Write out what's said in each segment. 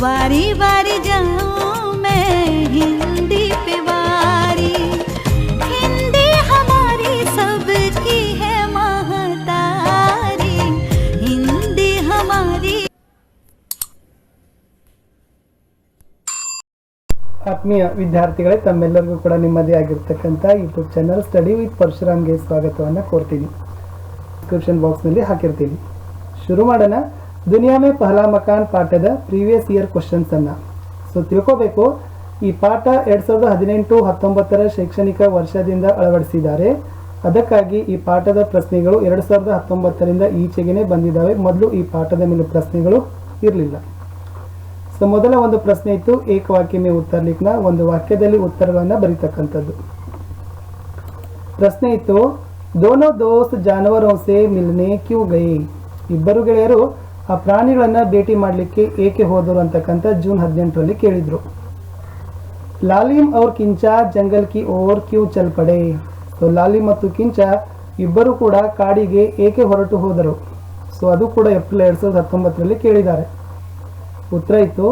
बारी बारी जाऊं मैं हिंदी पे बारी, हिंदी हमारी सबकी है महतारी, हिंदी हमारी। ಆತ್ಮೀಯ ವಿದ್ಯಾರ್ಥಿಗಳೇ, ತಮ್ಮೆಲ್ಲರಿಗೂ ಕೂಡ ನಿಮ್ಮದೇ ಆಗಿರ್ತಕ್ಕಂಥ ಯೂಟ್ಯೂಬ್ ಚಾನಲ್ ಸ್ಟಡಿ ವಿತ್ ಪರಶುರಾಮ್ಗೆ ಸ್ವಾಗತವನ್ನು ಕೋರ್ತೀನಿ. ಡಿಸ್ಕ್ರಿಪ್ಷನ್ ಬಾಕ್ಸ್ನಲ್ಲಿ ಹಾಕಿರ್ತೀನಿ. ಶುರು ಮಾಡೋಣ. ದುನಿಯಾ ಮೇ ಪಹಲಾ ಮಕಾನ್ ಪಾಠದ ಪ್ರೀವಿಯಸ್ ಇಯರ್ ಕ್ವಶನ್ಸ್ ಅನ್ನು ತಿಳ್ಕೋಬೇಕು. ಈ ಪಾಠ 2018-19 ಶೈಕ್ಷಣಿಕ ವರ್ಷದಿಂದ ಅಳವಡಿಸಿದ್ದಾರೆ. ಅದಕ್ಕಾಗಿ ಈ ಪಾಠದ ಪ್ರಶ್ನೆಗಳು 2019ರಿಂದ ಈಚೆಗೆ ಬಂದಿದ್ದಾವೆ. ಮೊದಲು ಈ ಪಾಠದ ಮೇಲೆ ಪ್ರಶ್ನೆಗಳು ಇರಲಿಲ್ಲ. ಮೊದಲ ಒಂದು ಪ್ರಶ್ನೆ ಇತ್ತು, ಏಕ ವಾಕ್ಯ ಮೇ ಉತ್ತರ ಲಿಖನ, ಒಂದು ವಾಕ್ಯದಲ್ಲಿ ಉತ್ತರಗಳನ್ನು ಬರೀತಕ್ಕಂಥದ್ದು. ಪ್ರಶ್ನೆ ಇತ್ತು, ದೋನೋ ದೋಸ್ತ್ ಜಾನವರೋं से मिलने क्यों गए, ಇಬ್ಬರು ಗೆಳೆಯರು ಆ ಪ್ರಾಣಿಗಳನ್ನ ಭೇಟಿ ಮಾಡಲಿಕ್ಕೆ ಏಕೆ ಹೋದರು ಅಂತಕ್ಕಂಥ ಜೂನ್ 18ರಲ್ಲಿ ಕೇಳಿದ್ರು. ಲಾಲಿಮ್ और ಕಿಂಚಾ ಜಂಗಲ್ की ओर क्यों चल पड़े, ಲಾಲಿಮ್ ಮತ್ತು ಕಿಂಚಾ ಇಬ್ಬರು ಕೂಡ ಕಾಡಿಗೆ ಏಕೆ ಹೊರಟು ಹೋದರು. ಅದು ಕೂಡ ಏಪ್ರಿಲ್ 2019ರಲ್ಲಿ ಕೇಳಿದ್ದಾರೆ. उत्तर इतो,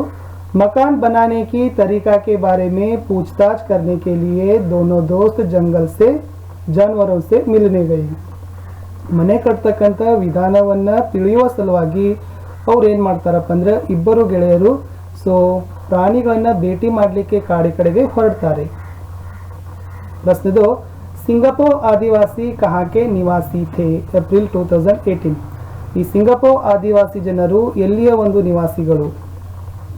मकान बनाने की तरीका के बारे में पूछताछ करने के लिए दोनों दोस्त जंगल से जानवरों से मिलने गए. ಮನೆ ಕಟ್ಟತಕ್ಕಂಥ ವಿಧಾನವನ್ನು ತಿಳಿಯುವ ಸಲುವಾಗಿ ಅವ್ರು ಏನು ಮಾಡ್ತಾರಪ್ಪ ಅಂದ್ರೆ ಇಬ್ಬರು ಗೆಳೆಯರು ಪ್ರಾಣಿಗಳನ್ನು ಭೇಟಿ ಮಾಡಲಿಕ್ಕೆ ಕಾಡಿ ಕಡೆಗೆ ಹೊರಡ್ತಾರೆ. ಪ್ರಶ್ನೆದು, ಸಿಂಗಾಪುರ್ ಆದಿವಾಸಿ ಕಹಾಕೆ ನಿವಾಸಿ ಥೇ, ಏಪ್ರಿಲ್ 2018. ಈ ಸಿಂಗಾಪುರ್ ಆದಿವಾಸಿ ಜನರು ಎಲ್ಲಿಯ ಒಂದು ನಿವಾಸಿಗಳು.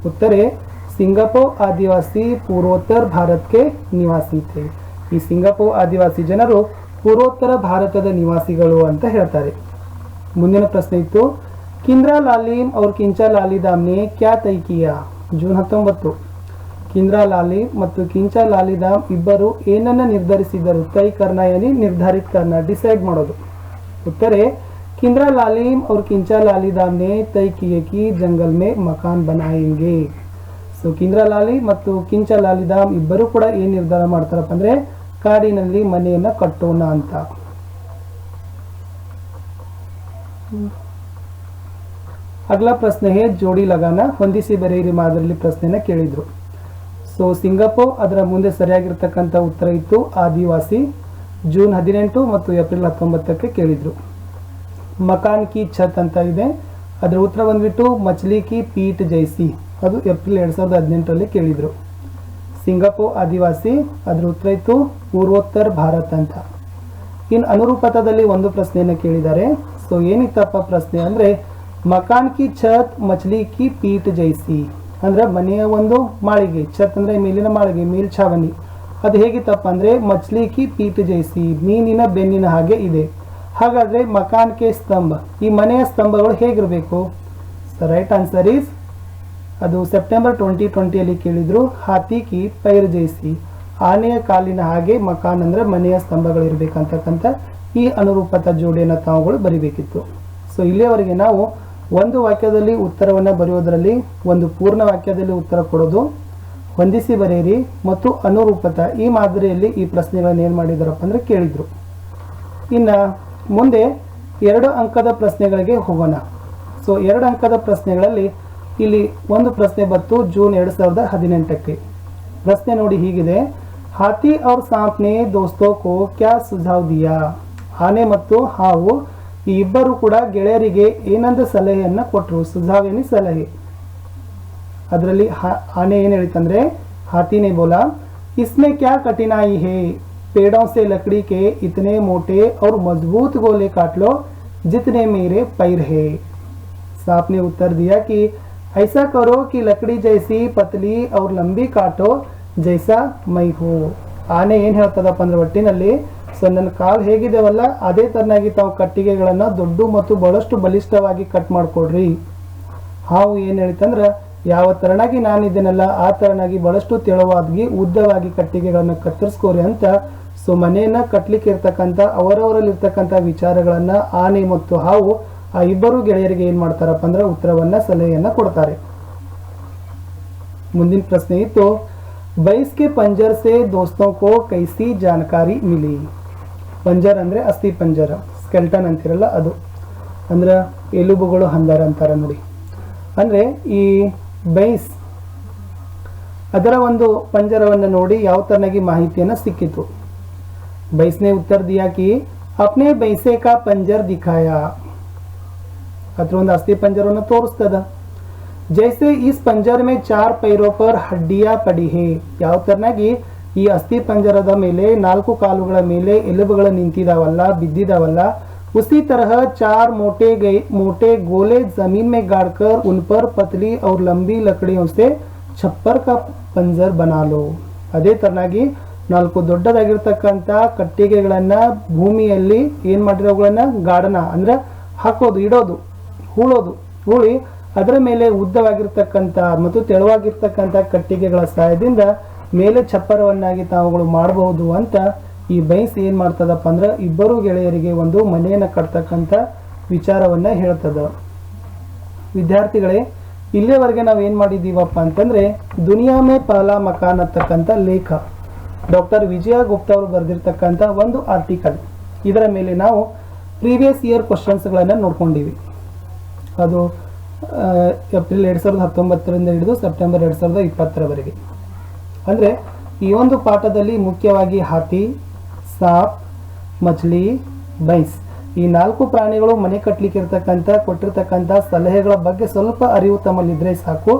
उत्तर है, सिंगापुर आदिवासी पूर्वोत्तर भारत के निवासी थे. ಈ ಸಿಂಗಾಪುರ್ ಆದಿವಾಸಿ ಜನರು ಪೂರ್ವೋತ್ತರ ಭಾರತದ ನಿವಾಸಿಗಳು ಅಂತ ಹೇಳ್ತಾರೆ. ಮುಂದಿನ ಪ್ರಶ್ನೆ ಇತ್ತು, ಕಿಂದ್ರಾ ಲಾಲಿಮ್ और ಕಿಂಚಾ ಲಾಲಿದಾಮ್ ने क्या तय किया, ಜೂನ್ 19. ಕಿಂದ್ರಾ ಲಾಲಿಮ್ ಮತ್ತು ಕಿಂಚಾ ಲಾಲಿದಾಮ್ ಇಬ್ಬರು ಏನನ್ನ ನಿರ್ಧರಿಸಿದರು. ತೈ ಕರ್ನಾ ಯಾನಿ ನಿರ್ಧಾರಿತ ಕರ್ನಾ, ಡಿಸೈಡ್ ಮಾಡೋದು. उत्तर है, किंद्रा लालिम और किंचा लालिदाम ने तय किए कि जंगल में मकान बनाएंगे. किंद्रा लाली ಮತ್ತು ಕಿಂಚಾ ಲಾಲಿದಾಮ್ ಇಬ್ಬರು ಕೂಡ ಏನು ನಿರ್ಧಾರ ಮಾಡ್ತಾರಪ್ಪ ಅಂದ್ರೆ ಕಾಡಿನಲ್ಲಿ ಮನೆಯನ್ನ ಕಟ್ಟೋಣ ಅಂತ. ಅಗಲ ಪ್ರಶ್ನೆ ಹೇ ಜೋಡಿ ಲಗಾನ, ಹೊಂದಿಸಿ ಬರೆಯಿರಿ ಮಾದರಿಯಲ್ಲಿ ಪ್ರಶ್ನೆನ ಕೇಳಿದ್ರು. ಸಿಂಗಾಪುರ್ ಅದರ ಮುಂದೆ ಸರಿಯಾಗಿರ್ತಕ್ಕಂಥ ಉತ್ತರ ಇತ್ತು ಆದಿವಾಸಿ. ಜೂನ್ 18 ಮತ್ತು ಏಪ್ರಿಲ್ 19ಕ್ಕೆ ಕೇಳಿದ್ರು. ಮಕಾನ್ ಕಿ ಛತ್ ಅಂತ ಇದೆ, ಅದರ ಉತ್ತರ ಬಂದ್ಬಿಟ್ಟು ಮಚ್ಲಿ ಕಿ ಪೀಟ್ ಜೈಸಿ, ಅದು ಏಪ್ರಿಲ್ 2018ರಲ್ಲಿ ಕೇಳಿದ್ರು. ಸಿಂಗಾಪುರ್ ಆದಿವಾಸಿ ಅದರ ಉತ್ತರ ಇತ್ತು ಪೂರ್ವೋತ್ತರ ಭಾರತ ಅಂತ. ಇನ್ನು ಅನುರೂಪತದಲ್ಲಿ ಒಂದು ಪ್ರಶ್ನೆಯನ್ನು ಕೇಳಿದ್ದಾರೆ. ಏನಿತ್ತಪ್ಪ ಪ್ರಶ್ನೆ ಅಂದರೆ, ಮಕಾನ್ ಕಿ ಛತ್ ಮಚ್ಲಿ ಕಿ ಪೀಟ್ ಜೈಸಿ ಅಂದ್ರೆ ಮನೆಯ ಒಂದು ಮಾಳಿಗೆ, ಛತ್ ಅಂದ್ರೆ ಮೇಲಿನ ಮಾಳಿಗೆ, ಮೇಲ್ಛಾವಣಿ, ಅದು ಹೇಗಿತ್ತಪ್ಪ ಅಂದರೆ ಮಚ್ಲಿ ಕಿ ಪೀಟ್ ಜೈಸಿ, ಮೀನಿನ ಬೆನ್ನಿನ ಹಾಗೆ ಇದೆ. ಹಾಗಾದರೆ ಮಕಾನ್ ಕೆ ಸ್ತಂಭ, ಈ ಮನೆಯ ಸ್ತಂಭಗಳು ಹೇಗಿರಬೇಕು. ರೈಟ್ ಆನ್ಸರ್ ಈಸ್, ಅದು ಸೆಪ್ಟೆಂಬರ್ 2020ಯಲ್ಲಿ ಕೇಳಿದ್ರು, ಹಾತಿ ಕಿ ಪೈರ್ ಜೈಸಿ, ಆನೆಯ ಕಾಲಿನ ಹಾಗೆ ಮಕಾನ್ ಅಂದರೆ ಮನೆಯ ಸ್ತಂಭಗಳಿರ್ಬೇಕಂತಕ್ಕಂಥ ಈ ಅನುರೂಪತ ಜೋಡಿಯನ್ನು ತಾವುಗಳು ಬರಿಬೇಕಿತ್ತು. ಇಲ್ಲಿಯವರೆಗೆ ನಾವು ಒಂದು ವಾಕ್ಯದಲ್ಲಿ ಉತ್ತರವನ್ನು ಬರೆಯೋದರಲ್ಲಿ ಒಂದು ಪೂರ್ಣ ವಾಕ್ಯದಲ್ಲಿ ಉತ್ತರ ಕೊಡೋದು, ಹೊಂದಿಸಿ ಬರೆಯಿರಿ ಮತ್ತು ಅನುರೂಪತ ಈ ಮಾದರಿಯಲ್ಲಿ ಈ ಪ್ರಶ್ನೆಗಳನ್ನು ಏನು ಮಾಡಿದಾರಪ್ಪ ಅಂದರೆ ಕೇಳಿದ್ರು. ಇನ್ನು ಮುಂದೆ 2 ಅಂಕದ ಪ್ರಶ್ನೆಗಳಿಗೆ ಹೋಗೋಣ. 2 ಅಂಕದ ಪ್ರಶ್ನೆಗಳಲ್ಲಿ ಇಲ್ಲಿ ಒಂದು ಪ್ರಶ್ನೆ ಬಂತು ಜೂನ್ 2018ಕ್ಕೆ. ಪ್ರಶ್ನೆ ನೋಡಿ ಹೀಗಿದೆ, ಹಾತಿ और सांप ने दोस्तों को क्या सुझाव दिया. ಆನೆ ಮತ್ತು ಹಾವು ಈ ಇಬ್ಬರು ಕೂಡ ಗೆಳೆಯರಿಗೆ ಏನಂದ ಸಲಹೆಯನ್ನು ಕೊಟ್ಟರು. ಸುझाव ಏನಿ ಸಲಹೆ. ಅದರಲ್ಲಿ ಆನೆ ಏನು ಹೇಳಿತಂದ್ರೆ, ಹಾತಿನೇ ಬೋಲಾ, इसमें क्या कठिनाई है, पेड़ों से लकड़ी के इतने मोटे और मजबूत गोले काट लो जितने मेरे पैर है. सांप ने उत्तर दिया कि ऐसा करो कि लकड़ी जैसी पतली और लंबी काटो जैसा मैं हूँ. ಆನೆ ಏನು ಹೇಳ್ತದಪ್ಪ ಅಂದ್ರೆ ಒಟ್ಟಿನಲ್ಲಿ, ನನ್ನ ಕಾಲು ಹೇಗಿದೆವಲ್ಲ ಅದೇ ತರನಾಗಿ ತಾವು ಕಟ್ಟಿಗೆಗಳನ್ನು ದೊಡ್ಡ ಮತ್ತು ಬಹಳಷ್ಟು ಬಲಿಷ್ಠವಾಗಿ ಕಟ್ ಮಾಡಿಕೊಡ್ರಿ. ಹಾವು ಏನು ಹೇಳಿತಂದ್ರೆ, ಯಾವ ತರನಾಗಿ ನಾನಿದ್ದೇನಲ್ಲ ಆ ತರನಾಗಿ ಬಹಳಷ್ಟು ತೆಳುವಾಗಿ ಉದ್ದವಾಗಿ ಕಟ್ಟಿಗೆಗಳನ್ನು ಕತ್ತರಿಸ್ಕೋರಿ ಅಂತ. ಮನೆಯನ್ನ ಕಟ್ಟಲಿಕ್ಕೆ ಇರ್ತಕ್ಕಂಥ ಅವರವರಲ್ಲಿರ್ತಕ್ಕಂಥ ವಿಚಾರಗಳನ್ನು ಆನೆ ಮತ್ತು ಹಾವು ಆ ಇಬ್ಬರು ಗೆಳೆಯರಿಗೆ ಏನು ಮಾಡ್ತಾರಪ್ಪ ಅಂದ್ರೆ ಉತ್ತರವನ್ನ ಸಲಹೆಯನ್ನ ಕೊಡ್ತಾರೆ. ಮುಂದಿನ ಪ್ರಶ್ನೆ ಇತ್ತು, बैस के पंजर से दोस्तों को कैसी जानकारी मिली. पंजर ಅಂದ್ರೆ ಅಸ್ಥಿ ಪಂಜರ, ಸ್ಕೆಲ್ಟನ್ ಅಂತಿರಲ್ಲ ಅದು, ಅಂದ್ರೆ ಎಲುಬುಗಳು ಹಂದರ ಅಂತಾರೆ ನೋಡಿ. ಅಂದರೆ ಈ ಬೈಸ್ ಅದರ ಒಂದು ಪಂಜರವನ್ನು ನೋಡಿ ಯಾವ ತರನಾಗಿ ಮಾಹಿತಿಯನ್ನು ಸಿಕ್ಕಿತು. भैंस ने उत्तर दिया कि अपने भैंसे का पंजर दिखाया. अत्र ಒಂದು ಅಸ್ಥಿ ಪಂಜರವನ್ನು ತೋರಿಸ್ತದ. जैसे इस पंजर में 4 पैरों पर हड्डियां पड़ी है. ಯಾವ ತರನಾಗಿ ಈ ಅಸ್ಥಿ ಪಂಜರದ ಮೇಲೆ 4 ಕಾಲುಗಳ ಮೇಲೆ ಎಲುಬುಗಳು ನಿಂತಿದಾವಲ್ಲ, ಬಿದ್ದಿದಾವಲ್ಲ, उसी तरह 4 मोटे गोले जमीन में गाड़कर उन पर पतली और लंबी लकड़ियों से छप्पर का पंजर बना लो. ಅದೇ ತರನಾಗಿ 4 ದೊಡ್ಡದಾಗಿರ್ತಕ್ಕಂಥ ಕಟ್ಟಿಗೆಗಳನ್ನ ಭೂಮಿಯಲ್ಲಿ ಏನ್ ಮಾಡಿರೋಗಳನ್ನ ಗಾಢನ ಅಂದ್ರೆ ಹಾಕೋದು, ಇಡೋದು, ಹೂಳಿ ಅದರ ಮೇಲೆ ಉದ್ದವಾಗಿರ್ತಕ್ಕಂಥ ಮತ್ತು ತೆಳುವಾಗಿರ್ತಕ್ಕಂಥ ಕಟ್ಟಿಗೆಗಳ ಸಹಾಯದಿಂದ ಮೇಲೆ ಛಪ್ಪರವನ್ನಾಗಿ ತಾವುಗಳು ಮಾಡಬಹುದು ಅಂತ ಈ ಬೈಸ್ ಏನ್ ಮಾಡ್ತದಪ್ಪ ಅಂದ್ರೆ ಇಬ್ಬರು ಗೆಳೆಯರಿಗೆ ಒಂದು ಮನೆಯನ್ನು ಕಟ್ತಕ್ಕಂಥ ವಿಚಾರವನ್ನ ಹೇಳ್ತದ. ವಿದ್ಯಾರ್ಥಿಗಳೇ, ಇಲ್ಲಿಯವರೆಗೆ ನಾವು ಏನ್ ಮಾಡಿದೀವಪ್ಪ ಅಂತಂದ್ರೆ ದುನಿಯಾ ಮೇ ಪಹಲಾ ಮಕಾನ್ ಅಂತಕ್ಕಂಥ ಲೇಖ ಡಾಕ್ಟರ್ ವಿಜಯ ಗುಪ್ತಾ ಅವರು ಬರೆದಿರ್ತಕ್ಕಂಥ ಒಂದು ಆರ್ಟಿಕಲ್. ಇದರ ಮೇಲೆ ನಾವು ಪ್ರೀವಿಯಸ್ ಇಯರ್ ಕ್ವಶನ್ಸ್ಗಳನ್ನು ನೋಡ್ಕೊಂಡಿವಿ. ಅದು ಏಪ್ರಿಲ್ 2019ರಿಂದ ಹಿಡಿದು ಸೆಪ್ಟೆಂಬರ್ 2020ರವರೆಗೆ. ಅಂದರೆ ಈ ಒಂದು ಪಾಠದಲ್ಲಿ ಮುಖ್ಯವಾಗಿ ಹಾತಿ, ಸಾಪ್, ಮಚ್ಲಿ, ಬೈಸ್ ಈ 4 ಪ್ರಾಣಿಗಳು ಮನೆ ಕಟ್ಟಲಿಕ್ಕೆ ಇರ್ತಕ್ಕಂಥ ಕೊಟ್ಟಿರ್ತಕ್ಕಂಥ ಸಲಹೆಗಳ ಬಗ್ಗೆ ಸ್ವಲ್ಪ ಅರಿವು ತಮ್ಮಲ್ಲಿದ್ರೆ ಸಾಕು,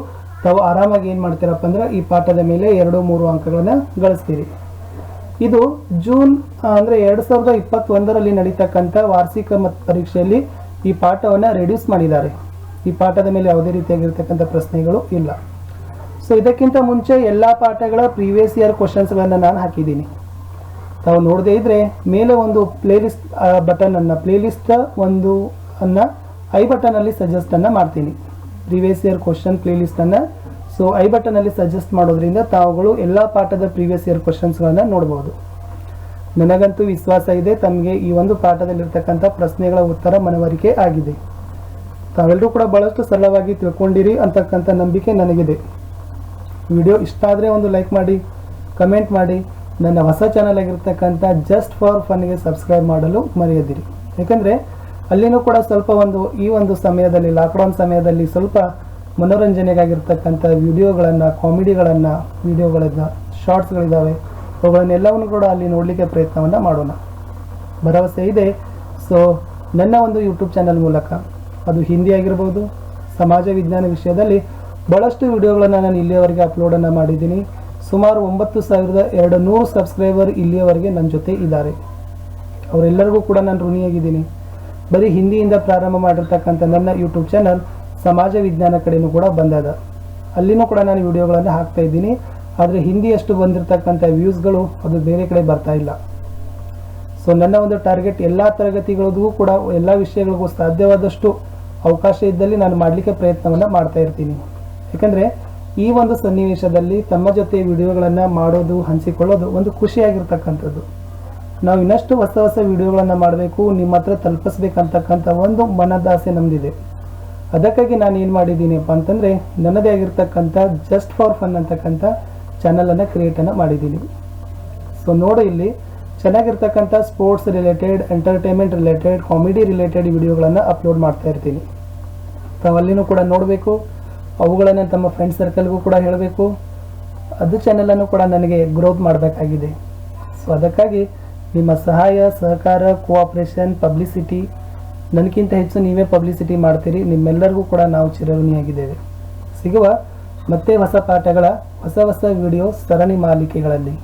ತಾವು ಆರಾಮಾಗಿ ಏನು ಮಾಡ್ತೀರಪ್ಪ ಅಂದ್ರೆ ಈ ಪಾಠದ ಮೇಲೆ 2-3 ಅಂಕಗಳನ್ನು ಗಳಿಸ್ತೀರಿ. ಇದು ಜೂನ್ ಅಂದರೆ 2021ರಲ್ಲಿ ನಡೀತಕ್ಕಂಥ ವಾರ್ಷಿಕ ಪರೀಕ್ಷೆಯಲ್ಲಿ ಈ ಪಾಠವನ್ನು ರೆಡ್ಯೂಸ್ ಮಾಡಿದ್ದಾರೆ. ಈ ಪಾಠದ ಮೇಲೆ ಯಾವುದೇ ರೀತಿಯಾಗಿರ್ತಕ್ಕಂಥ ಪ್ರಶ್ನೆಗಳು ಇಲ್ಲ. ಸೊ ಇದಕ್ಕಿಂತ ಮುಂಚೆ ಎಲ್ಲ ಪಾಠಗಳ ಪ್ರೀವಿಯಸ್ ಇಯರ್ ಕ್ವಶನ್ಸ್ಗಳನ್ನು ನಾನು ಹಾಕಿದ್ದೀನಿ. ತಾವು ನೋಡದೇ ಇದ್ರೆ ಮೇಲೆ ಒಂದು ಪ್ಲೇಲಿಸ್ಟ್ ಪ್ಲೇಲಿಸ್ಟ್ ಐ ಬಟನಲ್ಲಿ ಸಜೆಸ್ಟನ್ನು ಮಾಡ್ತೀನಿ. ಪ್ರೀವಿಯಸ್ ಇಯರ್ ಕ್ವಶನ್ ಪ್ಲೇಲಿಸ್ಟನ್ನು ಸೊ ಐ ಬಟನಲ್ಲಿ ಸಜೆಸ್ಟ್ ಮಾಡೋದ್ರಿಂದ ತಾವುಗಳು ಎಲ್ಲ ಪಾಠದ ಪ್ರೀವಿಯಸ್ ಇಯರ್ ಕ್ವಶನ್ಸ್ಗಳನ್ನು ನೋಡ್ಬೋದು. ನನಗಂತೂ ವಿಶ್ವಾಸ ಇದೆ ತಮಗೆ ಈ ಒಂದು ಪಾಠದಲ್ಲಿರ್ತಕ್ಕಂಥ ಪ್ರಶ್ನೆಗಳ ಉತ್ತರ ಮನವರಿಕೆ ಆಗಿದೆ. ತಾವೆಲ್ಲರೂ ಕೂಡ ಬಹಳಷ್ಟು ಸರಳವಾಗಿ ತಿಳ್ಕೊಂಡಿರಿ ಅಂತಕ್ಕಂಥ ನಂಬಿಕೆ ನನಗಿದೆ. ವಿಡಿಯೋ ಇಷ್ಟ ಆದರೆ ಒಂದು ಲೈಕ್ ಮಾಡಿ, ಕಮೆಂಟ್ ಮಾಡಿ, ನನ್ನ ಹೊಸ ಚಾನಲ್ ಆಗಿರ್ತಕ್ಕಂಥ ಜಸ್ಟ್ ಫಾರ್ ಫನ್ಗೆ ಸಬ್ಸ್ಕ್ರೈಬ್ ಮಾಡಲು ಮರೆಯದಿರಿ. ಯಾಕಂದರೆ ಅಲ್ಲಿನೂ ಕೂಡ ಸ್ವಲ್ಪ ಈ ಒಂದು ಸಮಯದಲ್ಲಿ ಲಾಕ್ಡೌನ್ ಸಮಯದಲ್ಲಿ ಸ್ವಲ್ಪ ಮನೋರಂಜನೆಗಾಗಿರ್ತಕ್ಕಂಥ ವಿಡಿಯೋಗಳನ್ನು, ವಿಡಿಯೋಗಳಿಂದ ಶಾರ್ಟ್ಸ್ಗಳಿದ್ದಾವೆ, ಅವುಗಳನ್ನೆಲ್ಲವನ್ನು ಕೂಡ ಅಲ್ಲಿ ನೋಡಲಿಕ್ಕೆ ಪ್ರಯತ್ನವನ್ನು ಮಾಡೋಣ. ಭರವಸೆ ಇದೆ. ಸೊ ನನ್ನ ಒಂದು ಯೂಟ್ಯೂಬ್ ಚಾನಲ್ ಮೂಲಕ ಅದು ಹಿಂದಿ ಆಗಿರ್ಬೋದು, ಸಮಾಜ ವಿಜ್ಞಾನ ವಿಷಯದಲ್ಲಿ ಭಾಳಷ್ಟು ವಿಡಿಯೋಗಳನ್ನು ನಾನು ಇಲ್ಲಿಯವರೆಗೆ ಅಪ್ಲೋಡನ್ನು ಮಾಡಿದ್ದೀನಿ. ಸುಮಾರು 9200 ಸಬ್ಸ್ಕ್ರೈಬರ್ ಇಲ್ಲಿಯವರೆಗೆ ನನ್ನ ಜೊತೆ ಇದ್ದಾರೆ. ಅವರೆಲ್ಲರಿಗೂ ಕೂಡ ನಾನು ಋಣಿಯಾಗಿದ್ದೀನಿ. ಬರೀ ಹಿಂದಿಯಿಂದ ಪ್ರಾರಂಭ ಮಾಡಿರ್ತಕ್ಕಂಥ ನನ್ನ ಯೂಟ್ಯೂಬ್ ಚಾನಲ್ ಸಮಾಜ ವಿಜ್ಞಾನ ಕಡೆಯೂ ಕೂಡ ಬಂದದ. ಅಲ್ಲಿನೂ ಕೂಡ ನಾನು ವಿಡಿಯೋಗಳನ್ನು ಹಾಕ್ತಾ ಇದ್ದೀನಿ. ಆದರೆ ಹಿಂದಿಯಷ್ಟು ಬಂದಿರತಕ್ಕಂಥ ವ್ಯೂಸ್ಗಳು ಅದು ಬೇರೆ ಕಡೆ ಬರ್ತಾ ಇಲ್ಲ. ಸೊ ನನ್ನ ಒಂದು ಟಾರ್ಗೆಟ್ ಎಲ್ಲ ತರಗತಿಗಳಿಗೂ ಕೂಡ ಎಲ್ಲ ವಿಷಯಗಳಿಗೂ ಸಾಧ್ಯವಾದಷ್ಟು ಅವಕಾಶ ಇದ್ದಲ್ಲಿ ನಾನು ಮಾಡಲಿಕ್ಕೆ ಪ್ರಯತ್ನವನ್ನು ಮಾಡ್ತಾ ಇರ್ತೀನಿ. ಯಾಕಂದರೆ ಈ ಒಂದು ಸನ್ನಿವೇಶದಲ್ಲಿ ತಮ್ಮ ಜೊತೆ ವಿಡಿಯೋಗಳನ್ನು ಮಾಡೋದು, ಹಂಚಿಕೊಳ್ಳೋದು ಒಂದು ಖುಷಿಯಾಗಿರ್ತಕ್ಕಂಥದ್ದು. ನಾವು ಇನ್ನಷ್ಟು ಹೊಸ ವಿಡಿಯೋಗಳನ್ನು ಮಾಡಬೇಕು, ನಿಮ್ಮ ಹತ್ರ ತಲುಪಿಸ್ಬೇಕಂತಕ್ಕಂಥ ಒಂದು ಮನದಾಸೆ ನಮ್ಮದಿದೆ. ಅದಕ್ಕಾಗಿ ನಾನು ಏನು ಮಾಡಿದ್ದೀನಿಪ್ಪ ಅಂತಂದರೆ ನನ್ನದೇ ಆಗಿರ್ತಕ್ಕಂಥ ಜಸ್ಟ್ ಫಾರ್ ಫನ್ ಅಂತಕ್ಕಂಥ ಚಾನಲನ್ನು ಕ್ರಿಯೇಟನ್ನು ಮಾಡಿದ್ದೀನಿ. ಸೊ ನೋಡಿ, ಇಲ್ಲಿ ಚೆನ್ನಾಗಿರ್ತಕ್ಕಂಥ sports related, entertainment related, comedy related ವಿಡಿಯೋಗಳನ್ನು ಅಪ್ಲೋಡ್ ಮಾಡ್ತಾ ಇರ್ತೀನಿ. ತಾವಲ್ಲಿನೂ ಕೂಡ ನೋಡಬೇಕು, ಅವುಗಳನ್ನು ತಮ್ಮ ಫ್ರೆಂಡ್ ಸರ್ಕಲ್ಗೂ ಕೂಡ ಹೇಳಬೇಕು. ಅದು ಚಾನಲನ್ನು ಕೂಡ ನನಗೆ ಗ್ರೋತ್ ಮಾಡಬೇಕಾಗಿದೆ. ಸೊ ಅದಕ್ಕಾಗಿ ನಿಮ್ಮ ಸಹಾಯ, ಸಹಕಾರ, ಕೋಆಪ್ರೇಷನ್, ಪಬ್ಲಿಸಿಟಿ, ನನಗಿಂತ ಹೆಚ್ಚು ನೀವೇ ಪಬ್ಲಿಸಿಟಿ ಮಾಡ್ತೀರಿ. ನಿಮ್ಮೆಲ್ಲರಿಗೂ ಕೂಡ ನಾವು ಚಿರಋಣಿಯಾಗಿದ್ದೇವೆ. ಸಿಗುವ ಮತ್ತೆ ಹೊಸ ಪಾಠಗಳ ಹೊಸ ವಿಡಿಯೋ ಸರಣಿ ಮಾಲಿಕೆಗಳಲ್ಲಿ.